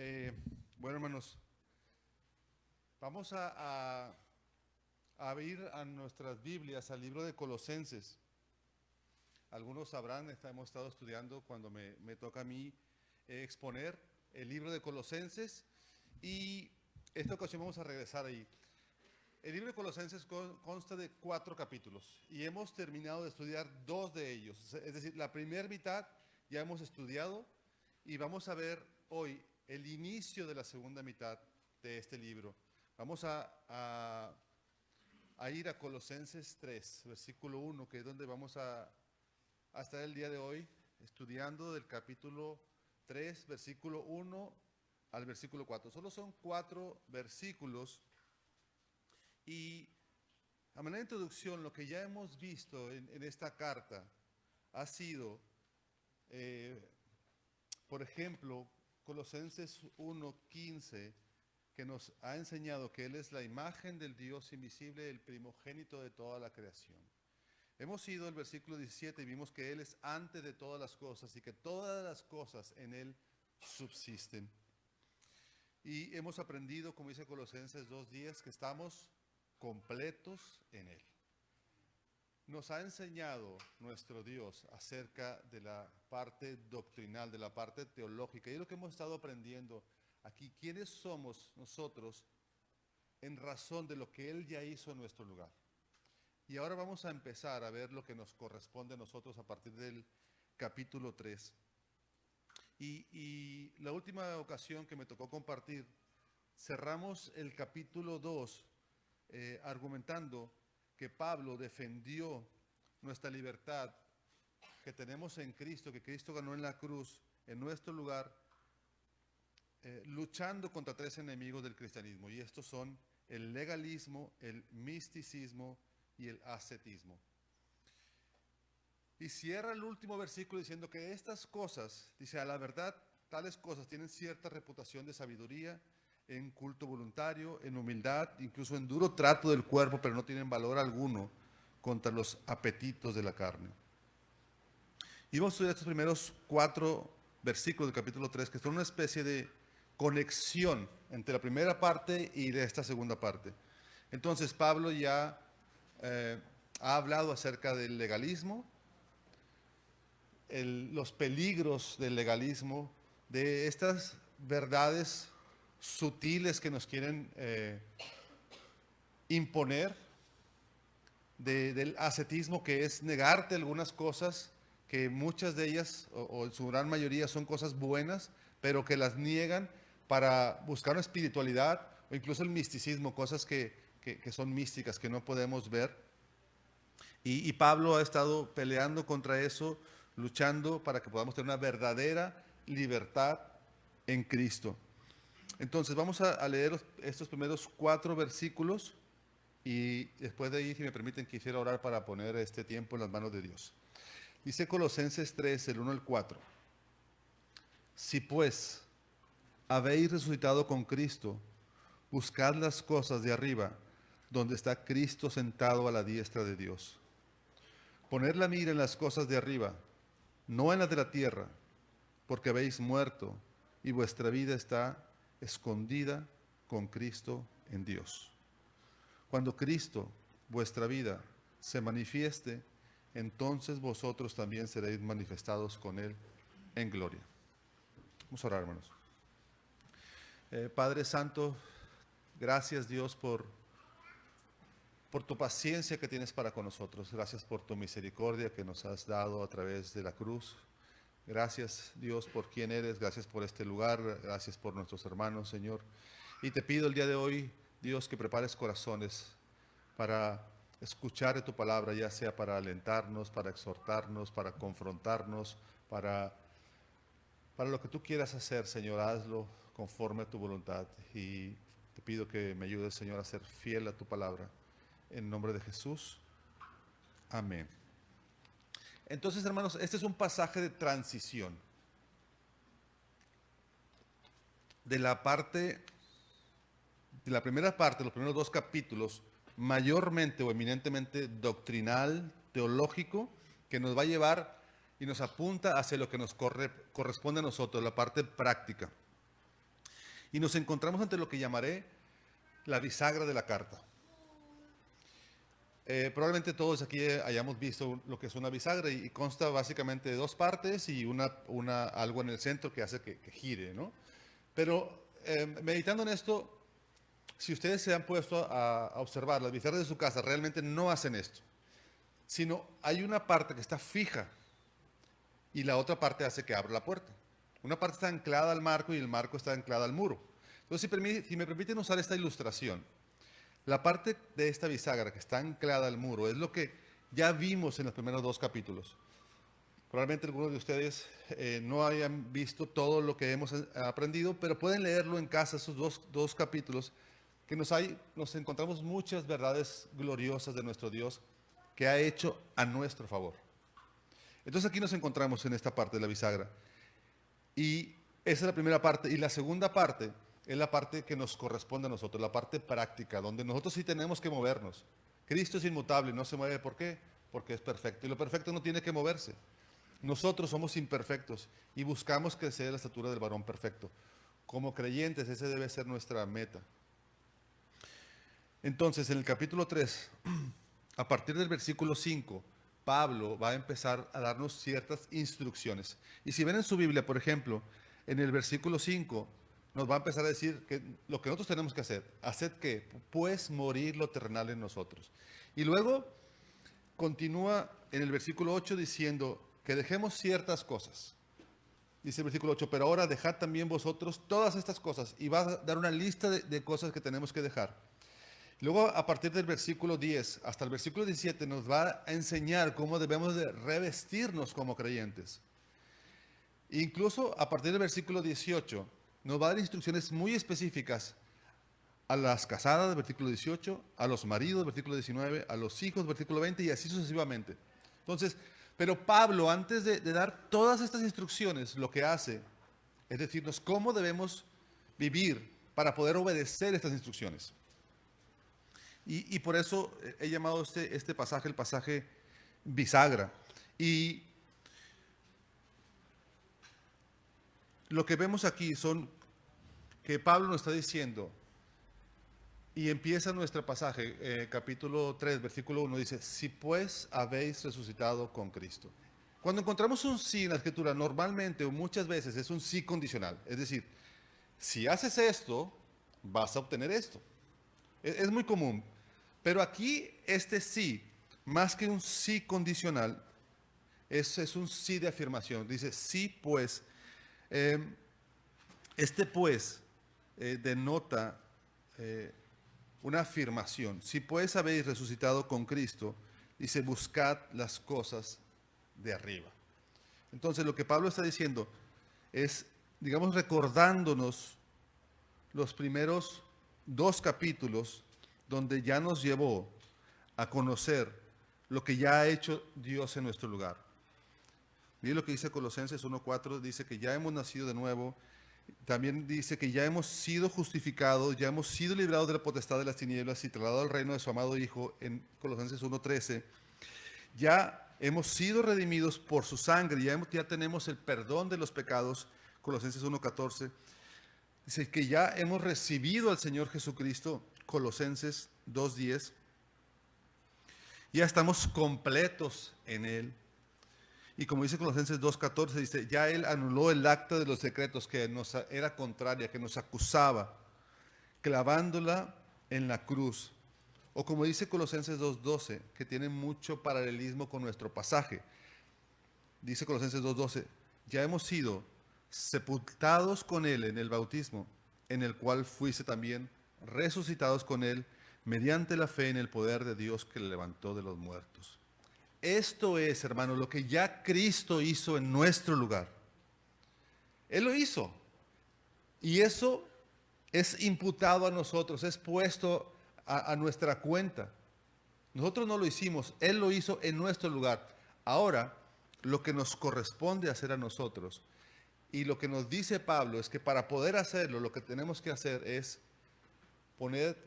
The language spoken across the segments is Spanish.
Eh, bueno, hermanos, vamos a abrir a nuestras Biblias al libro de Colosenses. Algunos sabrán, hemos estado estudiando cuando me toca a mí exponer el libro de Colosenses y esta ocasión vamos a regresar ahí. El libro de Colosenses consta de 4 capítulos y hemos terminado de estudiar 2 de ellos. Es decir, la primera mitad ya hemos estudiado y vamos a ver hoy el inicio de la segunda mitad de este libro. Vamos a ir a Colosenses 3, versículo 1, que es donde vamos a estar el día de hoy estudiando del capítulo 3, versículo 1 al versículo 4. Solo son 4 versículos y a manera de introducción, lo que ya hemos visto en esta carta ha sido, por ejemplo, Colosenses 1:15, que nos ha enseñado que Él es la imagen del Dios invisible, el primogénito de toda la creación. Hemos ido al versículo 17 y vimos que Él es antes de todas las cosas y que todas las cosas en Él subsisten. Y hemos aprendido, como dice Colosenses 2:10, que estamos completos en Él. Nos ha enseñado nuestro Dios acerca de la parte doctrinal, de la parte teológica, y es lo que hemos estado aprendiendo aquí. ¿Quiénes somos nosotros en razón de lo que Él ya hizo en nuestro lugar? Y ahora vamos a empezar a ver lo que nos corresponde a nosotros a partir del capítulo 3. Y la última ocasión que me tocó compartir, cerramos el capítulo 2 argumentando que Pablo defendió nuestra libertad que tenemos en Cristo, que Cristo ganó en la cruz, en nuestro lugar, luchando contra 3 enemigos del cristianismo. Y estos son el legalismo, el misticismo y el ascetismo. Y cierra el último versículo diciendo que estas cosas, dice, a la verdad, tales cosas tienen cierta reputación de sabiduría, en culto voluntario, en humildad, incluso en duro trato del cuerpo, pero no tienen valor alguno contra los apetitos de la carne. Y vamos a estudiar estos primeros 4 versículos del capítulo 3, que son una especie de conexión entre la primera parte y de esta segunda parte. Entonces Pablo ya ha hablado acerca del legalismo, los peligros del legalismo, de estas verdades sutiles que nos quieren imponer, del ascetismo, que es negarte algunas cosas, que muchas de ellas, o en su gran mayoría, son cosas buenas, pero que las niegan para buscar una espiritualidad, o incluso el misticismo, cosas que son místicas, que no podemos ver. Y Pablo ha estado peleando contra eso, luchando para que podamos tener una verdadera libertad en Cristo. Entonces vamos a leer estos primeros 4 versículos y después de ahí, si me permiten, quisiera orar para poner este tiempo en las manos de Dios. Dice Colosenses 3, el 1 al 4. Si pues habéis resucitado con Cristo, buscad las cosas de arriba, donde está Cristo sentado a la diestra de Dios. Poned la mira en las cosas de arriba, no en las de la tierra, porque habéis muerto y vuestra vida está escondida con Cristo en Dios. Cuando Cristo, vuestra vida, se manifieste, entonces vosotros también seréis manifestados con Él en gloria. Vamos a orar, hermanos. Padre Santo, gracias Dios por tu paciencia que tienes para con nosotros. Gracias por tu misericordia que nos has dado a través de la cruz. Gracias Dios por quién eres, gracias por este lugar, gracias por nuestros hermanos, Señor. Y te pido el día de hoy, Dios, que prepares corazones para escuchar de tu palabra, ya sea para alentarnos, para exhortarnos, para confrontarnos, para lo que tú quieras hacer, Señor, hazlo conforme a tu voluntad. Y te pido que me ayudes, Señor, a ser fiel a tu palabra. En nombre de Jesús. Amén. Entonces, hermanos, este es un pasaje de transición. De la primera parte, los primeros 2 capítulos, mayormente o eminentemente doctrinal, teológico, que nos va a llevar y nos apunta hacia lo que nos corresponde a nosotros, la parte práctica. Y nos encontramos ante lo que llamaré la bisagra de la carta. Probablemente todos aquí hayamos visto lo que es una bisagra y consta básicamente de dos partes y algo en el centro que hace que gire, ¿no? Pero meditando en esto, si ustedes se han puesto a observar, las bisagras de su casa realmente no hacen esto, sino hay una parte que está fija y la otra parte hace que abra la puerta. Una parte está anclada al marco y el marco está anclada al muro. Entonces, si me permiten usar esta ilustración, la parte de esta bisagra que está anclada al muro es lo que ya vimos en los primeros dos capítulos. Probablemente algunos de ustedes no hayan visto todo lo que hemos aprendido, pero pueden leerlo en casa, esos dos capítulos, que nos encontramos muchas verdades gloriosas de nuestro Dios que ha hecho a nuestro favor. Entonces aquí nos encontramos en esta parte de la bisagra. Y esa es la primera parte. Y la segunda parte es la parte que nos corresponde a nosotros, la parte práctica, donde nosotros sí tenemos que movernos. Cristo es inmutable, no se mueve. ¿Por qué? Porque es perfecto. Y lo perfecto no tiene que moverse. Nosotros somos imperfectos y buscamos crecer a la estatura del varón perfecto. Como creyentes, ese debe ser nuestra meta. Entonces, en el capítulo 3, a partir del versículo 5, Pablo va a empezar a darnos ciertas instrucciones. Y si ven en su Biblia, por ejemplo, en el versículo 5, nos va a empezar a decir que lo que nosotros tenemos que hacer, haced que, pues morir lo terrenal en nosotros. Y luego continúa en el versículo 8 diciendo que dejemos ciertas cosas. Dice el versículo 8, pero ahora dejad también vosotros todas estas cosas. Y va a dar una lista de cosas que tenemos que dejar. Luego, a partir del versículo 10 hasta el versículo 17, nos va a enseñar cómo debemos de revestirnos como creyentes. Incluso a partir del versículo 18, nos va a dar instrucciones muy específicas a las casadas, versículo 18, a los maridos, versículo 19, a los hijos, versículo 20, y así sucesivamente. Entonces, pero Pablo, antes de dar todas estas instrucciones, lo que hace es decirnos cómo debemos vivir para poder obedecer estas instrucciones. Y por eso he llamado este pasaje el pasaje bisagra. Y lo que vemos aquí son que Pablo nos está diciendo, y empieza nuestro pasaje, capítulo 3, versículo 1, dice, si pues habéis resucitado con Cristo. Cuando encontramos un sí en la escritura, normalmente o muchas veces es un sí condicional. Es decir, si haces esto, vas a obtener esto. Es muy común. Pero aquí este sí, más que un sí condicional, es un sí de afirmación. Dice, sí pues. Este pues denota una afirmación. Si pues habéis resucitado con Cristo, dice, buscad las cosas de arriba. Entonces lo que Pablo está diciendo es, digamos, recordándonos los primeros dos capítulos donde ya nos llevó a conocer lo que ya ha hecho Dios en nuestro lugar. Miren lo que dice Colosenses 1:4, dice que ya hemos nacido de nuevo. También dice que ya hemos sido justificados, ya hemos sido librados de la potestad de las tinieblas y trasladados al reino de su amado Hijo en Colosenses 1:13. Ya hemos sido redimidos por su sangre, ya tenemos el perdón de los pecados, Colosenses 1:14. Dice que ya hemos recibido al Señor Jesucristo, Colosenses 2:10. Ya estamos completos en Él. Y como dice Colosenses 2:14, dice, ya Él anuló el acta de los decretos que nos era contraria, que nos acusaba, clavándola en la cruz. O como dice Colosenses 2:12, que tiene mucho paralelismo con nuestro pasaje. Dice Colosenses 2:12, ya hemos sido sepultados con Él en el bautismo, en el cual fuiste también resucitados con Él mediante la fe en el poder de Dios que le levantó de los muertos. Esto es, hermano, lo que ya Cristo hizo en nuestro lugar. Él lo hizo. Y eso es imputado a nosotros, es puesto a nuestra cuenta. Nosotros no lo hicimos, Él lo hizo en nuestro lugar. Ahora, lo que nos corresponde hacer a nosotros, y lo que nos dice Pablo, es que para poder hacerlo, lo que tenemos que hacer es poner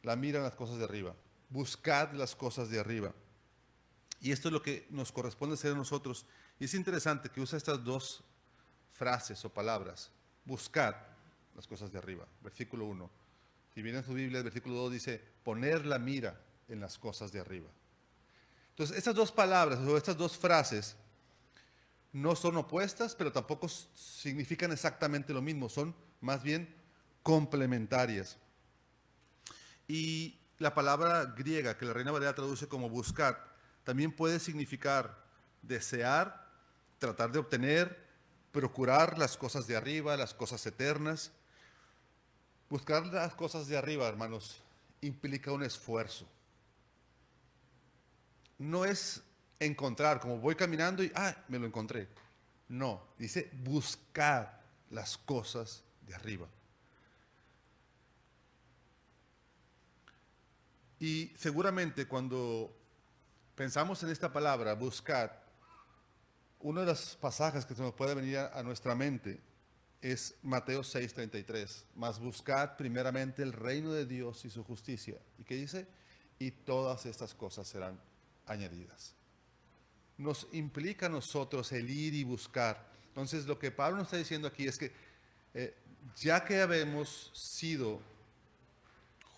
la mira en las cosas de arriba. Buscad las cosas de arriba. Y esto es lo que nos corresponde hacer a nosotros. Y es interesante que usa estas dos frases o palabras. Buscad. las cosas de arriba. Versículo 1. Si viene en su Biblia, el versículo 2 dice, poner la mira en las cosas de arriba. Entonces, estas dos palabras o estas dos frases no son opuestas, pero tampoco significan exactamente lo mismo, son más bien complementarias. Y la palabra griega que la Reina Valera traduce como buscar, también puede significar desear, tratar de obtener, procurar las cosas de arriba, las cosas eternas. Buscar las cosas de arriba, hermanos, implica un esfuerzo. No es encontrar, como voy caminando y, me lo encontré. No, dice buscar las cosas de arriba. Y seguramente cuando pensamos en esta palabra, buscar, uno de los pasajes que se nos puede venir a nuestra mente es Mateo 6:33. Mas buscad primeramente el reino de Dios y su justicia. ¿Y qué dice? Y todas estas cosas serán añadidas. Nos implica a nosotros el ir y buscar. Entonces lo que Pablo nos está diciendo aquí es que ya que habemos sido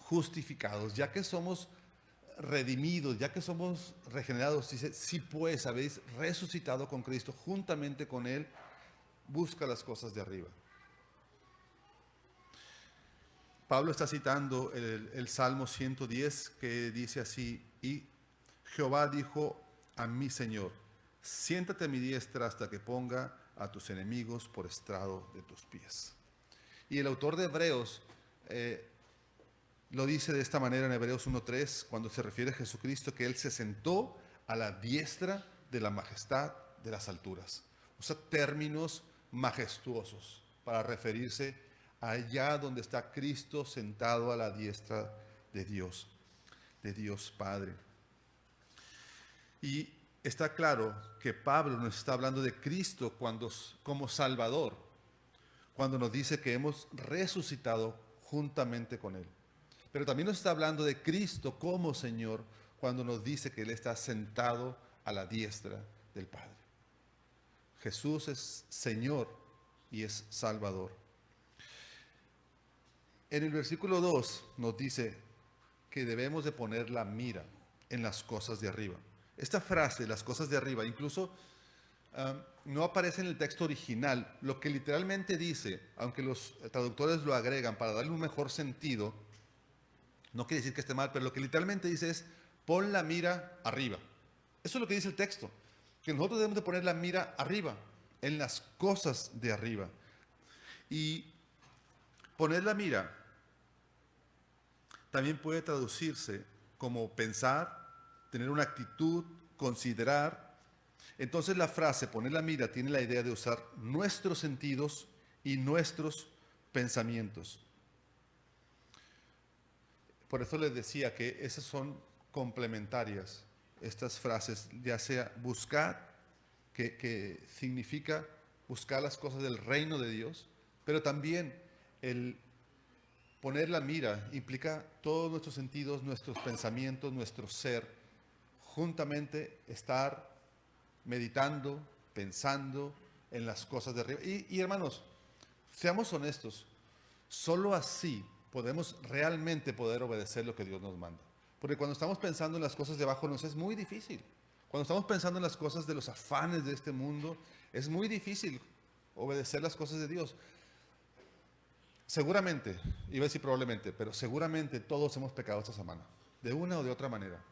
justificados, ya que somos redimidos, ya que somos regenerados, dice, si pues habéis resucitado con Cristo juntamente con Él, busca las cosas de arriba. Pablo está citando el Salmo 110 que dice así, y Jehová dijo a mi Señor, siéntate a mi diestra hasta que ponga a tus enemigos por estrado de tus pies. Y el autor de Hebreos lo dice de esta manera en Hebreos 1:3, cuando se refiere a Jesucristo, que Él se sentó a la diestra de la majestad de las alturas. Usa términos majestuosos para referirse allá donde está Cristo sentado a la diestra de Dios Padre. Y está claro que Pablo nos está hablando de Cristo como Salvador, cuando nos dice que hemos resucitado juntamente con Él. Pero también nos está hablando de Cristo como Señor, cuando nos dice que Él está sentado a la diestra del Padre. Jesús es Señor y es Salvador. En el versículo 2 nos dice que debemos de poner la mira en las cosas de arriba. Esta frase, las cosas de arriba, incluso no aparece en el texto original. Lo que literalmente dice, aunque los traductores lo agregan para darle un mejor sentido, no quiere decir que esté mal, pero lo que literalmente dice es, pon la mira arriba. Eso es lo que dice el texto, que nosotros debemos de poner la mira arriba, en las cosas de arriba. Y poner la mira también puede traducirse como pensar, tener una actitud, considerar. Entonces la frase poner la mira tiene la idea de usar nuestros sentidos y nuestros pensamientos. Por eso les decía que esas son complementarias, estas frases, ya sea buscar, que significa buscar las cosas del reino de Dios, pero también el poner la mira implica todos nuestros sentidos, nuestros pensamientos, nuestro ser, juntamente estar meditando, pensando en las cosas de arriba. Y hermanos, seamos honestos, solo así podemos realmente poder obedecer lo que Dios nos manda. Porque cuando estamos pensando en las cosas de abajo nos es muy difícil. Cuando estamos pensando en las cosas de los afanes de este mundo, es muy difícil obedecer las cosas de Dios. Seguramente, iba a decir probablemente, pero seguramente todos hemos pecado esta semana, de una o de otra manera.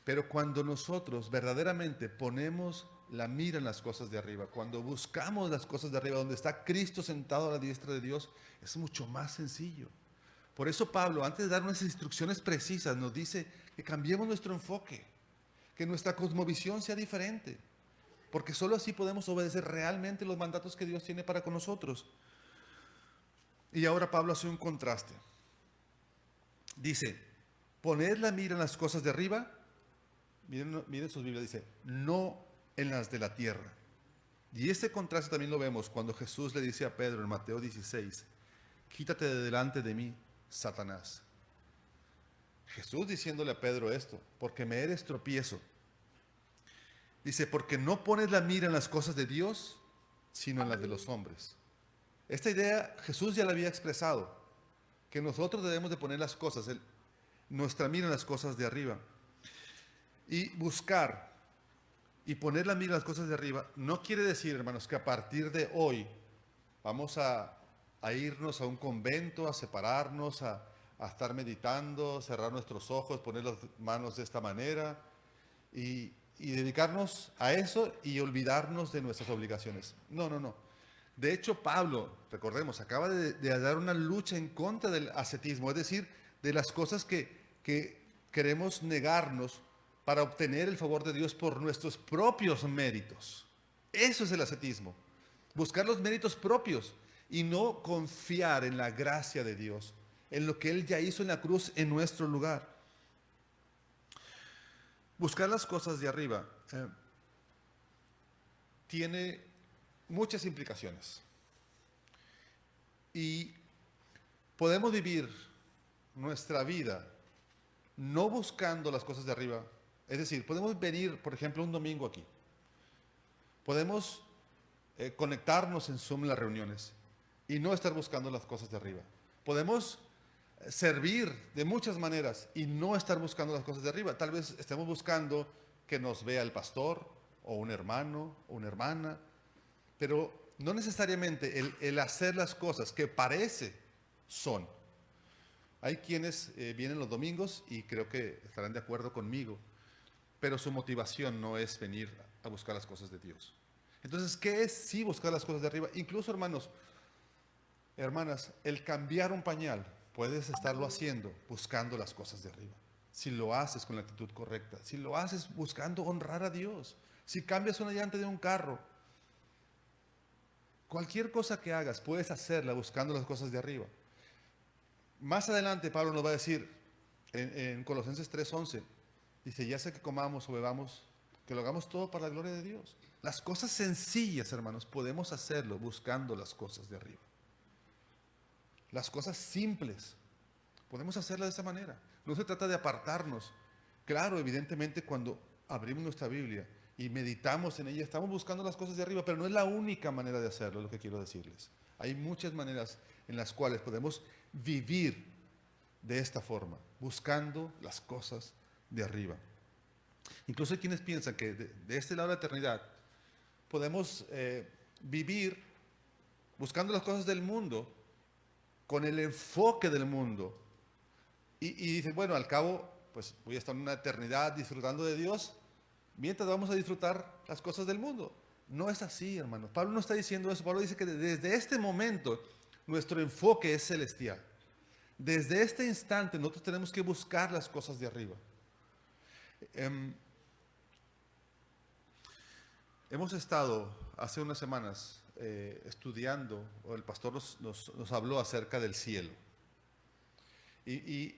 Pero cuando nosotros verdaderamente ponemos la mira en las cosas de arriba, cuando buscamos las cosas de arriba, donde está Cristo sentado a la diestra de Dios, es mucho más sencillo. Por eso Pablo, antes de dar unas instrucciones precisas, nos dice que cambiemos nuestro enfoque, que nuestra cosmovisión sea diferente, porque solo así podemos obedecer realmente los mandatos que Dios tiene para con nosotros. Y ahora Pablo hace un contraste. Dice, poned la mira en las cosas de arriba. Miren sus Biblias, dice, no en las de la tierra. Y este contraste también lo vemos cuando Jesús le dice a Pedro en Mateo 16, quítate de delante de mí, Satanás. Jesús diciéndole a Pedro esto, porque me eres tropiezo. Dice, porque no pones la mira en las cosas de Dios, sino en las de los hombres. Esta idea Jesús ya la había expresado, que nosotros debemos de poner las cosas, nuestra mira en las cosas de arriba. Y buscar y poner la mira en las cosas de arriba no quiere decir, hermanos, que a partir de hoy vamos a irnos a un convento, a separarnos, a estar meditando, cerrar nuestros ojos, poner las manos de esta manera y dedicarnos a eso y olvidarnos de nuestras obligaciones. No, no, no. De hecho, Pablo, recordemos, acaba de dar una lucha en contra del ascetismo, es decir, de las cosas que queremos negarnos para obtener el favor de Dios por nuestros propios méritos. Eso es el ascetismo. Buscar los méritos propios y no confiar en la gracia de Dios, en lo que Él ya hizo en la cruz en nuestro lugar. Buscar las cosas de arriba tiene muchas implicaciones. Y podemos vivir nuestra vida no buscando las cosas de arriba. Es decir, podemos venir, por ejemplo, un domingo aquí. Podemos conectarnos en Zoom en las reuniones y no estar buscando las cosas de arriba. Podemos servir de muchas maneras y no estar buscando las cosas de arriba. Tal vez estemos buscando que nos vea el pastor o un hermano o una hermana, pero no necesariamente el hacer las cosas que parece son. Hay quienes vienen los domingos y creo que estarán de acuerdo conmigo, pero su motivación no es venir a buscar las cosas de Dios. Entonces, ¿qué es sí buscar las cosas de arriba? Incluso, hermanos, hermanas, el cambiar un pañal, puedes estarlo haciendo buscando las cosas de arriba. Si lo haces con la actitud correcta, si lo haces buscando honrar a Dios, si cambias una llanta de un carro, cualquier cosa que hagas, puedes hacerla buscando las cosas de arriba. Más adelante Pablo nos va a decir en Colosenses 3:11, dice, ya sea que comamos o bebamos, que lo hagamos todo para la gloria de Dios. Las cosas sencillas, hermanos, podemos hacerlo buscando las cosas de arriba. Las cosas simples, podemos hacerlas de esa manera. No se trata de apartarnos. Claro, evidentemente cuando abrimos nuestra Biblia y meditamos en ella, estamos buscando las cosas de arriba, pero no es la única manera de hacerlo, es lo que quiero decirles. Hay muchas maneras en las cuales podemos vivir de esta forma, buscando las cosas de arriba. Incluso hay quienes piensan que de este lado de la eternidad podemos vivir buscando las cosas del mundo con el enfoque del mundo y dicen, bueno, al cabo pues voy a estar en una eternidad disfrutando de Dios mientras vamos a disfrutar las cosas del mundo. No es así, hermanos. Pablo no está diciendo eso. Pablo dice que desde este momento nuestro enfoque es celestial. Desde este instante nosotros tenemos que buscar las cosas de arriba. Hemos estado hace unas semanas estudiando, o el pastor nos habló acerca del cielo. Y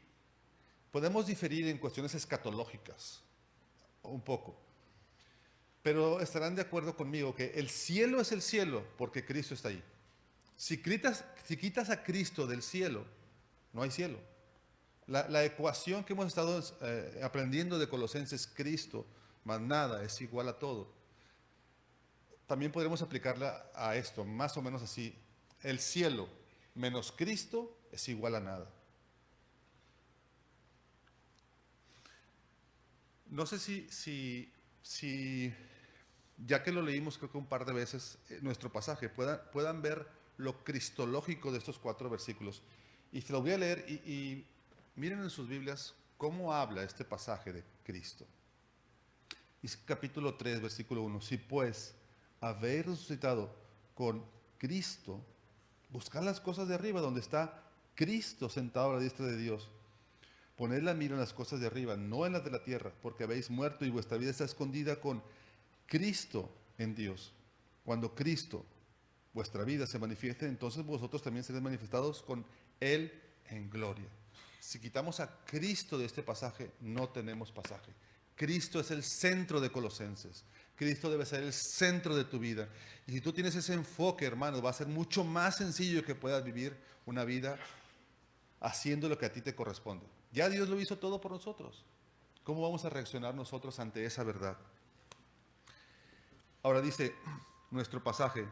podemos diferir en cuestiones escatológicas, un poco. Pero estarán de acuerdo conmigo que el cielo es el cielo porque Cristo está ahí. Si quitas a Cristo del cielo, no hay cielo. La ecuación que hemos estado aprendiendo de Colosenses, Cristo más nada es igual a todo. También podremos aplicarla a esto, más o menos así. El cielo menos Cristo es igual a nada. No sé si ya que lo leímos creo que un par de veces, nuestro pasaje, puedan ver lo cristológico de estos 4 versículos. Y se lo voy a leer y miren en sus Biblias cómo habla este pasaje de Cristo. Es capítulo 3, versículo 1. Si pues habéis resucitado con Cristo, buscad las cosas de arriba donde está Cristo sentado a la diestra de Dios. Poned la mira en las cosas de arriba, no en las de la tierra, porque habéis muerto y vuestra vida está escondida con Cristo en Dios. Cuando Cristo, vuestra vida, se manifieste, entonces vosotros también seréis manifestados con Él en gloria. Si quitamos a Cristo de este pasaje, no tenemos pasaje. Cristo es el centro de Colosenses. Cristo debe ser el centro de tu vida. Y si tú tienes ese enfoque, hermano, va a ser mucho más sencillo que puedas vivir una vida haciendo lo que a ti te corresponde. Ya Dios lo hizo todo por nosotros. ¿Cómo vamos a reaccionar nosotros ante esa verdad? Ahora dice nuestro pasaje,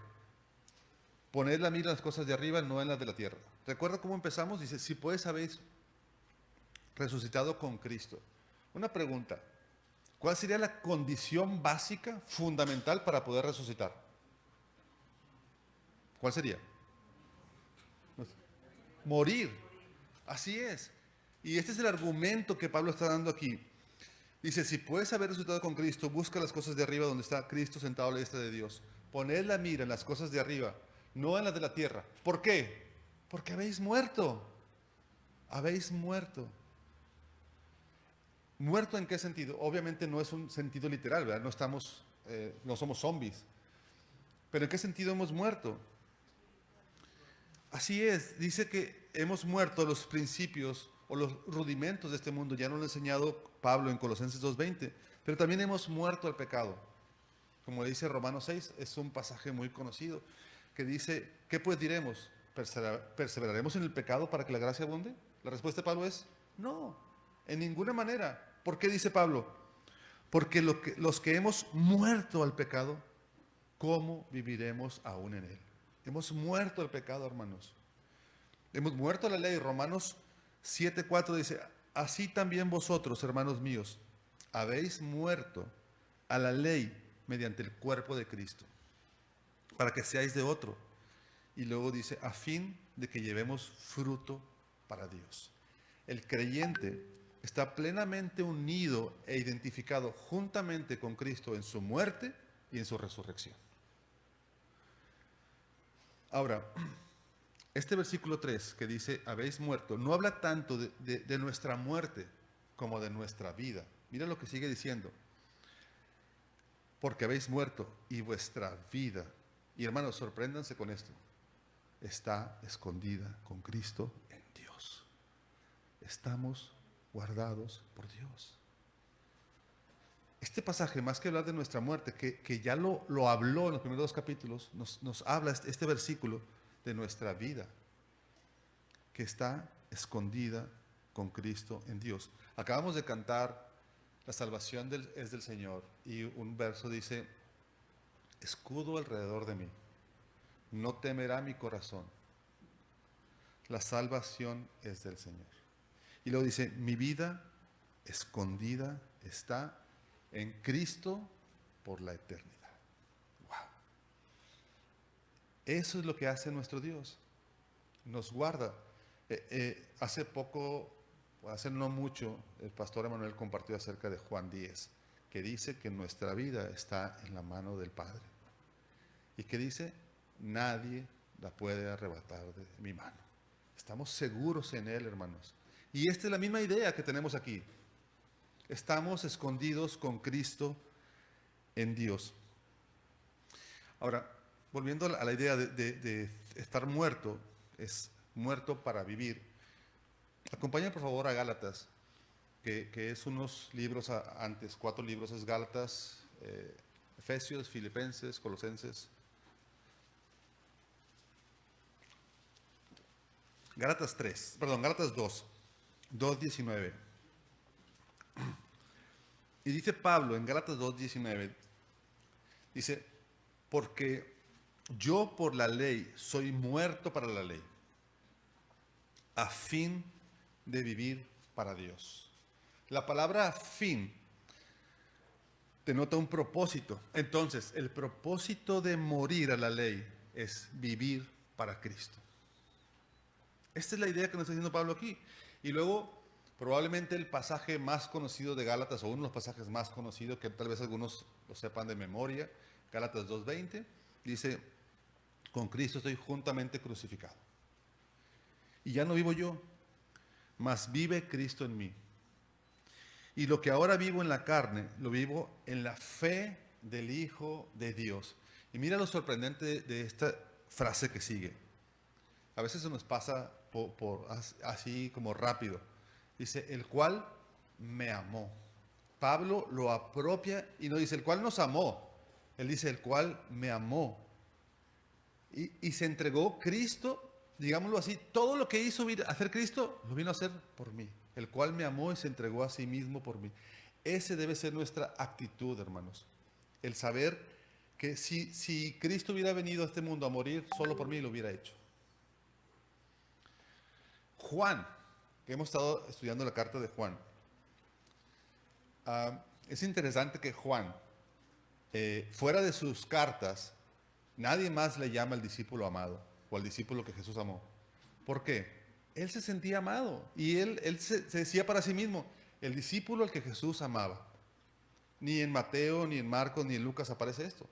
Poned la mira en las cosas de arriba, no en las de la tierra. ¿Recuerda cómo empezamos? Dice, si pues habéis resucitado con Cristo. Una pregunta, ¿cuál sería la condición básica, fundamental para poder resucitar? ¿Cuál sería? Morir. Así es. Y este es el argumento que Pablo está dando aquí. Dice, si puedes haber resucitado con Cristo, busca las cosas de arriba donde está Cristo sentado a la diestra de Dios. Poned la mira en las cosas de arriba, no en las de la tierra. ¿Por qué? Porque habéis muerto. Habéis muerto. ¿Muerto en qué sentido? Obviamente no es un sentido literal, ¿verdad? No somos zombies. Pero ¿en qué sentido hemos muerto? Así es, dice que hemos muerto a los principios o los rudimentos de este mundo. Ya nos lo ha enseñado Pablo en Colosenses 2:20. Pero también hemos muerto al pecado. Como dice Romanos 6, es un pasaje muy conocido que dice, ¿qué pues diremos? ¿Perseveraremos en el pecado para que la gracia abunde? La respuesta de Pablo es, no, en ninguna manera. ¿Por qué dice Pablo? Porque los que hemos muerto al pecado, ¿cómo viviremos aún en él? Hemos muerto al pecado, hermanos. Hemos muerto a la ley. Romanos 7:4 dice, así también vosotros, hermanos míos, habéis muerto a la ley mediante el cuerpo de Cristo, para que seáis de otro. Y luego dice, a fin de que llevemos fruto para Dios. El creyente está plenamente unido e identificado juntamente con Cristo en su muerte y en su resurrección. Ahora, este versículo 3 que dice, habéis muerto, no habla tanto de nuestra muerte como de nuestra vida. Mira lo que sigue diciendo. Porque habéis muerto y vuestra vida, y hermanos, sorpréndanse con esto, está escondida con Cristo en Dios. Estamos guardados por Dios. Este pasaje, más que hablar de nuestra muerte, que ya lo habló en los primeros 2 capítulos, nos habla este versículo de nuestra vida, que está escondida con Cristo en Dios. Acabamos de cantar, la salvación es del Señor, y un verso dice, escudo alrededor de mí, no temerá mi corazón, la salvación es del Señor. Y luego dice, mi vida escondida está en Cristo por la eternidad. Wow. Eso es lo que hace nuestro Dios. Nos guarda. Hace poco, hace no mucho, el pastor Emanuel compartió acerca de Juan 10, que dice que nuestra vida está en la mano del Padre. Y que dice, nadie la puede arrebatar de mi mano. Estamos seguros en Él, hermanos. Y esta es la misma idea que tenemos aquí. Estamos escondidos con Cristo en Dios. Ahora, volviendo a la idea de estar muerto, es muerto para vivir. Acompáñame por favor a Gálatas, que es unos libros antes, 4 libros, es Gálatas, Efesios, Filipenses, Colosenses. Gálatas 2, 2:19. Y dice Pablo en Gálatas 2:19, dice, porque yo por la ley soy muerto para la ley, a fin de vivir para Dios. La palabra fin denota un propósito. Entonces, el propósito de morir a la ley es vivir para Cristo. Esta es la idea que nos está diciendo Pablo aquí. Y luego, probablemente el pasaje más conocido de Gálatas, o uno de los pasajes más conocidos, que tal vez algunos lo sepan de memoria, Gálatas 2:20, dice, con Cristo estoy juntamente crucificado. Y ya no vivo yo, mas vive Cristo en mí. Y lo que ahora vivo en la carne, lo vivo en la fe del Hijo de Dios. Y mira lo sorprendente de esta frase que sigue. A veces se nos pasa así como rápido. Dice, el cual me amó. Pablo lo apropia y no dice, el cual nos amó. Él dice, el cual me amó. Y se entregó Cristo, digámoslo así, todo lo que hizo hacer Cristo, lo vino a hacer por mí. El cual me amó y se entregó a sí mismo por mí. Ese debe ser nuestra actitud, hermanos. El saber que si Cristo hubiera venido a este mundo a morir solo por mí, lo hubiera hecho. Juan, que hemos estado estudiando la carta de Juan, es interesante que Juan, fuera de sus cartas, nadie más le llama al discípulo amado o al discípulo que Jesús amó. ¿Por qué? Él se sentía amado y él se decía para sí mismo, el discípulo al que Jesús amaba. Ni en Mateo, ni en Marcos, ni en Lucas aparece esto.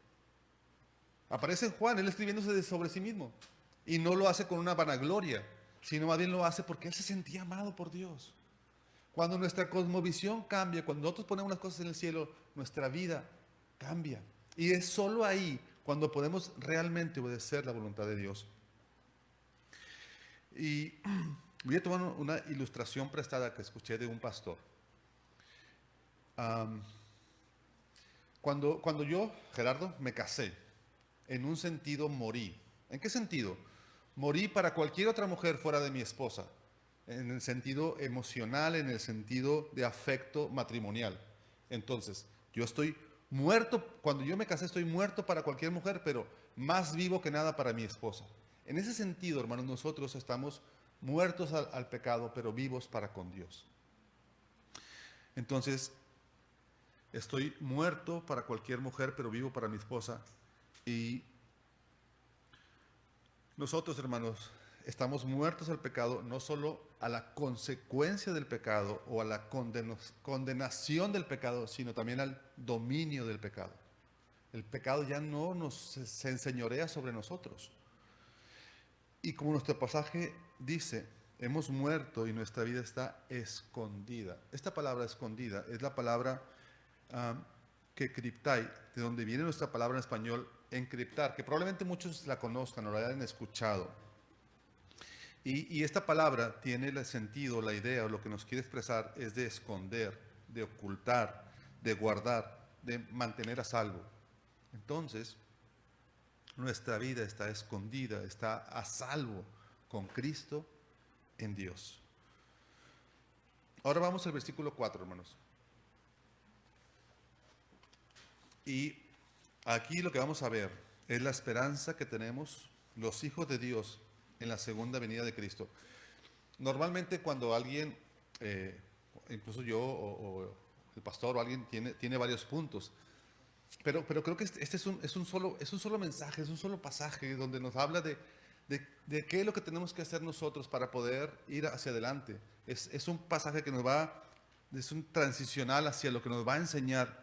Aparece en Juan, él escribiéndose sobre sí mismo. Y no lo hace con una vanagloria, sino más bien lo hace porque él se sentía amado por Dios. Cuando nuestra cosmovisión cambia, cuando nosotros ponemos las cosas en el cielo, nuestra vida cambia. Y es solo ahí cuando podemos realmente obedecer la voluntad de Dios. Y voy a tomar una ilustración prestada que escuché de un pastor. Cuando yo, Gerardo, me casé, en un sentido morí. ¿En qué sentido? Morí para cualquier otra mujer fuera de mi esposa, en el sentido emocional, en el sentido de afecto matrimonial. Entonces, yo estoy muerto, cuando yo me casé estoy muerto para cualquier mujer, pero más vivo que nada para mi esposa. En ese sentido, hermanos, nosotros estamos muertos al pecado, pero vivos para con Dios. Entonces, estoy muerto para cualquier mujer, pero vivo para mi esposa. Y nosotros, hermanos, estamos muertos al pecado, no solo a la consecuencia del pecado o a la condenación del pecado, sino también al dominio del pecado. El pecado ya no se enseñorea sobre nosotros. Y como nuestro pasaje dice, hemos muerto y nuestra vida está escondida. Esta palabra escondida es la palabra que criptai, de donde viene nuestra palabra en español encriptar, que probablemente muchos la conozcan o la hayan escuchado. Y esta palabra tiene el sentido, la idea, o lo que nos quiere expresar es de esconder, de ocultar, de guardar, de mantener a salvo. Entonces, nuestra vida está escondida, está a salvo con Cristo en Dios. Ahora vamos al versículo 4, hermanos. Y aquí lo que vamos a ver es la esperanza que tenemos los hijos de Dios en la segunda venida de Cristo. Normalmente cuando alguien, incluso yo o el pastor o alguien tiene varios puntos, pero creo que este es un solo mensaje, es un solo pasaje donde nos habla de qué es lo que tenemos que hacer nosotros para poder ir hacia adelante. Es un pasaje que es un transicional hacia lo que nos va a enseñar,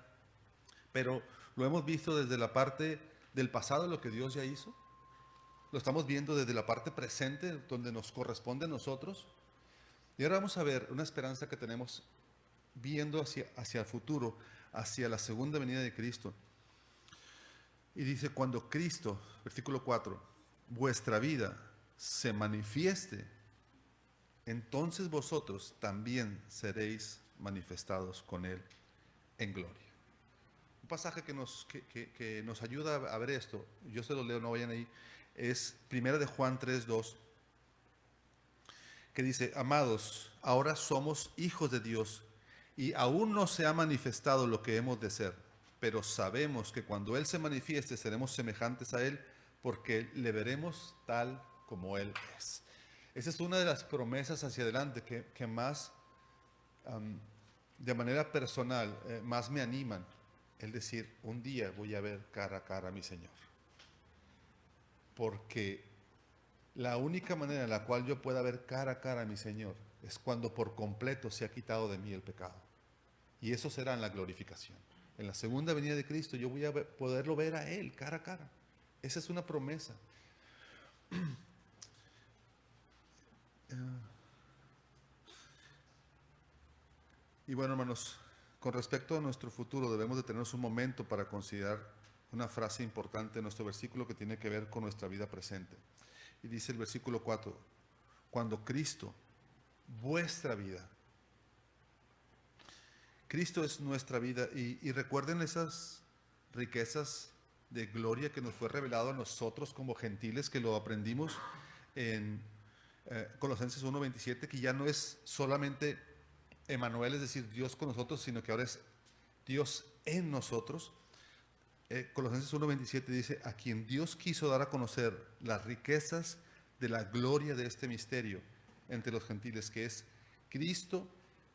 pero lo hemos visto desde la parte del pasado, lo que Dios ya hizo. Lo estamos viendo desde la parte presente, donde nos corresponde a nosotros. Y ahora vamos a ver una esperanza que tenemos viendo hacia el futuro, hacia la segunda venida de Cristo. Y dice, cuando Cristo, versículo 4, vuestra vida se manifieste, entonces vosotros también seréis manifestados con Él en gloria. Un pasaje que nos ayuda a ver esto, yo se lo leo, no vayan ahí, es 1 de Juan 3:2, que dice, amados, ahora somos hijos de Dios y aún no se ha manifestado lo que hemos de ser, pero sabemos que cuando Él se manifieste seremos semejantes a Él porque le veremos tal como Él es. Esa es una de las promesas hacia adelante que más, de manera personal, más me animan. Es decir, un día voy a ver cara a cara a mi Señor. Porque la única manera en la cual yo pueda ver cara a cara a mi Señor es cuando por completo se ha quitado de mí el pecado. Y eso será en la glorificación. En la segunda venida de Cristo yo voy a poderlo ver a Él cara a cara. Esa es una promesa. Y bueno, hermanos, con respecto a nuestro futuro debemos de tenernos un momento para considerar una frase importante en nuestro versículo que tiene que ver con nuestra vida presente. Y dice el versículo 4, cuando Cristo, vuestra vida, Cristo es nuestra vida y recuerden esas riquezas de gloria que nos fue revelado a nosotros como gentiles, que lo aprendimos en Colosenses 1:27, que ya no es solamente Emmanuel, es decir, Dios con nosotros, sino que ahora es Dios en nosotros. Colosenses 1:27 dice, a quien Dios quiso dar a conocer las riquezas de la gloria de este misterio entre los gentiles, que es Cristo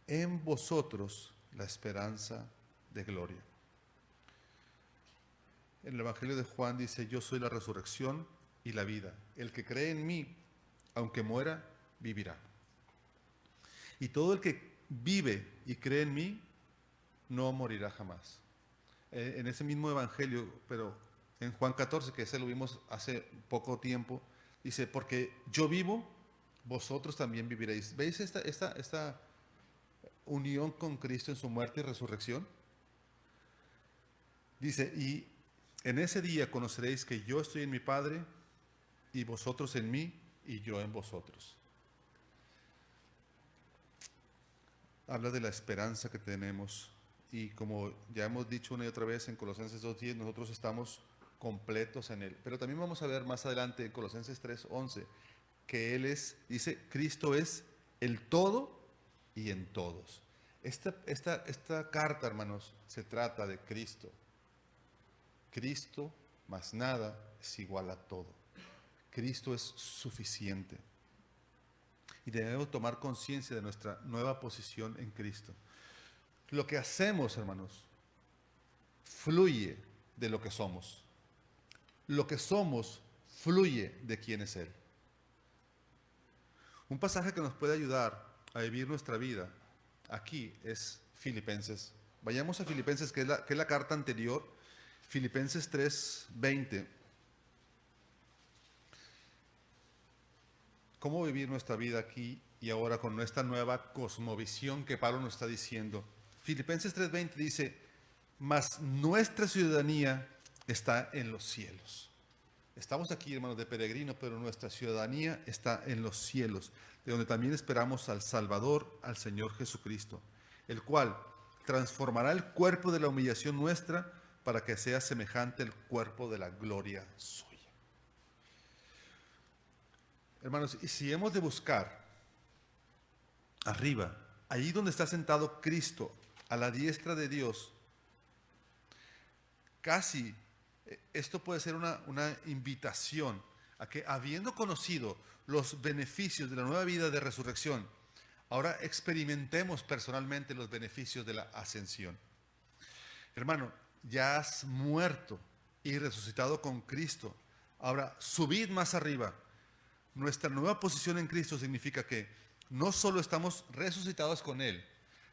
en vosotros, la esperanza de gloria. En el Evangelio de Juan dice, yo soy la resurrección y la vida. El que cree en mí, aunque muera, vivirá. Y todo el que vive y cree en mí, no morirá jamás. En ese mismo Evangelio, pero en Juan 14, que ese lo vimos hace poco tiempo, dice, porque yo vivo, vosotros también viviréis. ¿Veis esta unión con Cristo en su muerte y resurrección? Dice, y en ese día conoceréis que yo estoy en mi Padre, y vosotros en mí, y yo en vosotros. Habla de la esperanza que tenemos. Y como ya hemos dicho una y otra vez en Colosenses 2:10, nosotros estamos completos en Él. Pero también vamos a ver más adelante en Colosenses 3:11, que Él es, dice, Cristo es el todo y en todos. Esta carta, hermanos, se trata de Cristo. Cristo más nada es igual a todo. Cristo es suficiente. Y debemos tomar conciencia de nuestra nueva posición en Cristo. Lo que hacemos, hermanos, fluye de lo que somos. Lo que somos fluye de quién es Él. Un pasaje que nos puede ayudar a vivir nuestra vida aquí es Filipenses. Vayamos a Filipenses, que es la carta anterior, Filipenses 3:20. ¿Cómo vivir nuestra vida aquí y ahora con esta nueva cosmovisión que Pablo nos está diciendo? Filipenses 3:20 dice, mas nuestra ciudadanía está en los cielos. Estamos aquí, hermanos, de peregrino, pero nuestra ciudadanía está en los cielos, de donde también esperamos al Salvador, al Señor Jesucristo, el cual transformará el cuerpo de la humillación nuestra para que sea semejante al cuerpo de la gloria suya. Hermanos, y si hemos de buscar arriba, allí donde está sentado Cristo, a la diestra de Dios, casi esto puede ser una invitación a que, habiendo conocido los beneficios de la nueva vida de resurrección, ahora experimentemos personalmente los beneficios de la ascensión. Hermano, ya has muerto y resucitado con Cristo. Ahora, subid más arriba. Nuestra nueva posición en Cristo significa que no solo estamos resucitados con Él,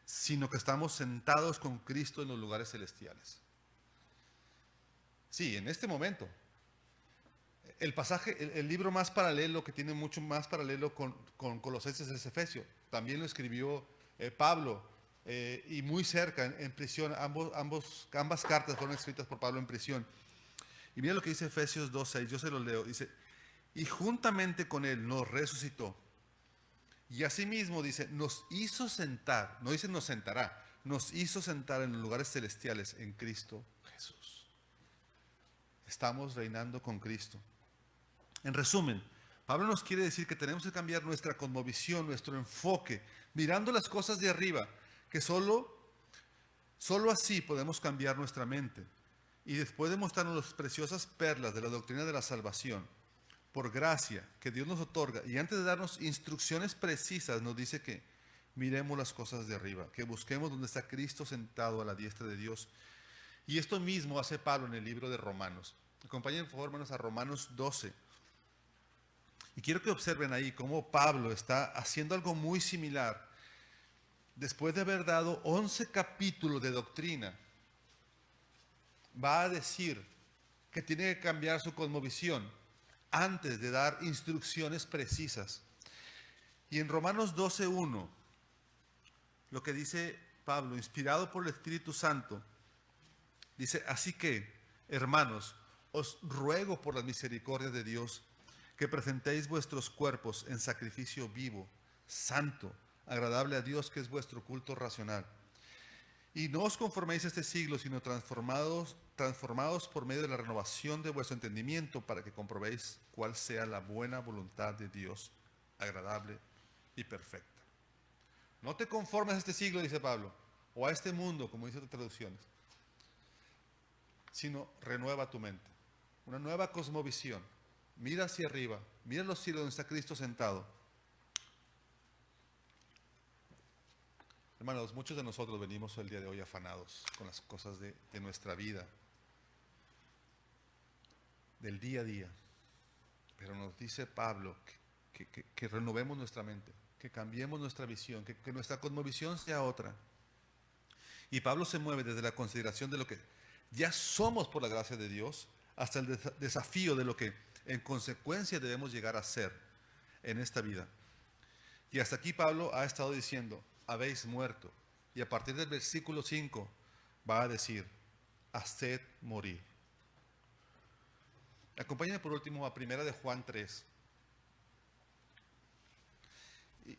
sino que estamos sentados con Cristo en los lugares celestiales. Sí, en este momento. El pasaje, el libro más paralelo, que tiene mucho más paralelo con Colosenses, es Efesios. También lo escribió Pablo, y muy cerca, en prisión. Ambas cartas fueron escritas por Pablo en prisión. Y mira lo que dice Efesios 2:6, yo se lo leo. Dice, y juntamente con Él nos resucitó. Y asimismo dice, nos hizo sentar, no dice nos sentará, nos hizo sentar en los lugares celestiales en Cristo Jesús. Estamos reinando con Cristo. En resumen, Pablo nos quiere decir que tenemos que cambiar nuestra cosmovisión, nuestro enfoque, mirando las cosas de arriba, que solo así podemos cambiar nuestra mente. Y después de mostrarnos las preciosas perlas de la doctrina de la salvación, por gracia que Dios nos otorga, y antes de darnos instrucciones precisas, nos dice que miremos las cosas de arriba, que busquemos donde está Cristo sentado a la diestra de Dios. Y esto mismo hace Pablo en el libro de Romanos. Acompañen, por favor, hermanos, a Romanos 12. Y quiero que observen ahí cómo Pablo está haciendo algo muy similar. Después de haber dado 11 capítulos de doctrina, va a decir que tiene que cambiar su cosmovisión antes de dar instrucciones precisas. Y en Romanos 12:1, lo que dice Pablo, inspirado por el Espíritu Santo, dice, así que, hermanos, os ruego por las misericordias de Dios, que presentéis vuestros cuerpos en sacrificio vivo, santo, agradable a Dios, que es vuestro culto racional. Y no os conforméis a este siglo, sino transformados por medio de la renovación de vuestro entendimiento, para que comprobéis cuál sea la buena voluntad de Dios, agradable y perfecta. No te conformes a este siglo, dice Pablo, o a este mundo, como dice otras traducciones, sino renueva tu mente. Una nueva cosmovisión. Mira hacia arriba, mira los cielos donde está Cristo sentado. Hermanos, muchos de nosotros venimos el día de hoy afanados con las cosas de nuestra vida, del día a día. Pero nos dice Pablo que renovemos nuestra mente, que cambiemos nuestra visión, que nuestra cosmovisión sea otra. Y Pablo se mueve desde la consideración de lo que ya somos por la gracia de Dios hasta el desafío de lo que en consecuencia debemos llegar a ser en esta vida. Y hasta aquí Pablo ha estado diciendo, habéis muerto. Y a partir del versículo 5 va a decir, haced morir. Acompáñame por último a 1 de Juan 3.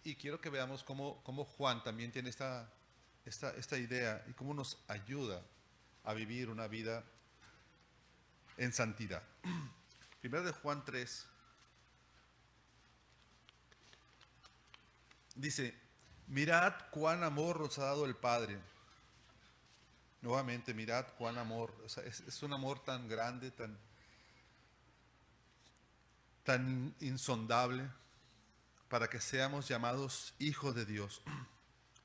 Y quiero que veamos cómo Juan también tiene esta idea y cómo nos ayuda a vivir una vida en santidad. 1 de Juan 3 dice, mirad cuán amor nos ha dado el Padre. Nuevamente, mirad cuán amor, o sea, es un amor tan grande, tan insondable, para que seamos llamados hijos de Dios.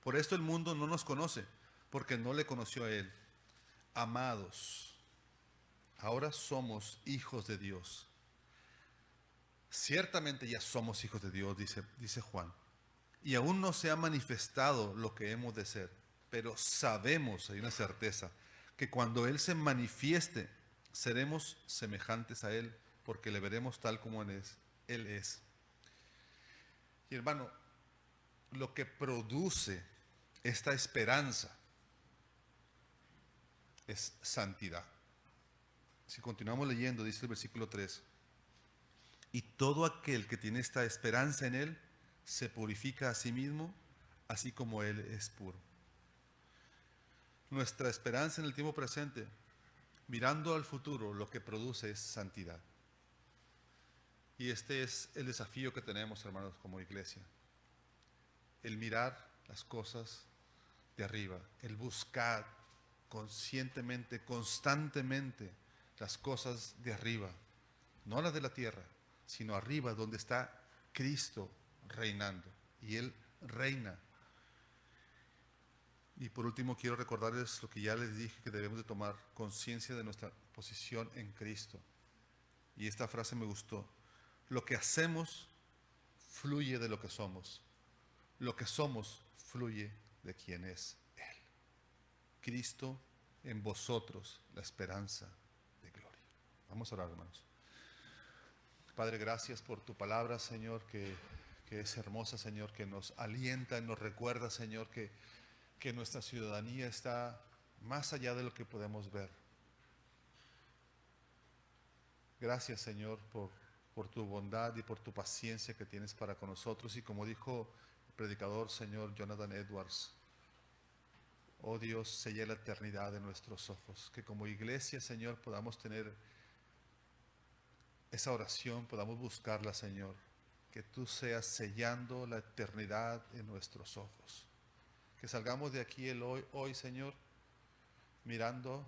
Por esto el mundo no nos conoce, porque no le conoció a Él. Amados, ahora somos hijos de Dios. Ciertamente ya somos hijos de Dios, dice Juan. Y aún no se ha manifestado lo que hemos de ser, pero sabemos, hay una certeza, que cuando Él se manifieste, seremos semejantes a Él, porque le veremos tal como Él es. Y hermano, lo que produce esta esperanza es santidad. Si continuamos leyendo, dice el versículo 3, y todo aquel que tiene esta esperanza en Él, se purifica a sí mismo, así como Él es puro. Nuestra esperanza en el tiempo presente, mirando al futuro, lo que produce es santidad. Y este es el desafío que tenemos, hermanos, como iglesia. El mirar las cosas de arriba, el buscar conscientemente, constantemente las cosas de arriba, no las de la tierra, sino arriba donde está Cristo reinando. Y Él reina. Y por último quiero recordarles lo que ya les dije, que debemos de tomar conciencia de nuestra posición en Cristo. Y esta frase me gustó. Lo que hacemos fluye de lo que somos. Lo que somos fluye de quien es Él. Cristo en vosotros, la esperanza de gloria. Vamos a orar, hermanos. Padre, gracias por tu palabra, Señor, que es hermosa, Señor, que nos alienta, nos recuerda, Señor, que nuestra ciudadanía está más allá de lo que podemos ver. Gracias, Señor, por tu bondad y por tu paciencia que tienes para con nosotros. Y como dijo el predicador, Señor, Jonathan Edwards, oh Dios, sella la eternidad de nuestros ojos. Que como iglesia, Señor, podamos tener esa oración, podamos buscarla, Señor. Que tú seas sellando la eternidad en nuestros ojos. Que salgamos de aquí hoy, Señor, mirando,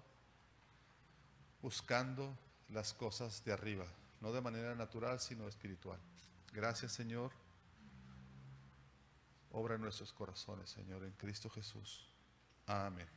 buscando las cosas de arriba, no de manera natural, sino espiritual. Gracias, Señor. Obra en nuestros corazones, Señor, en Cristo Jesús. Amén.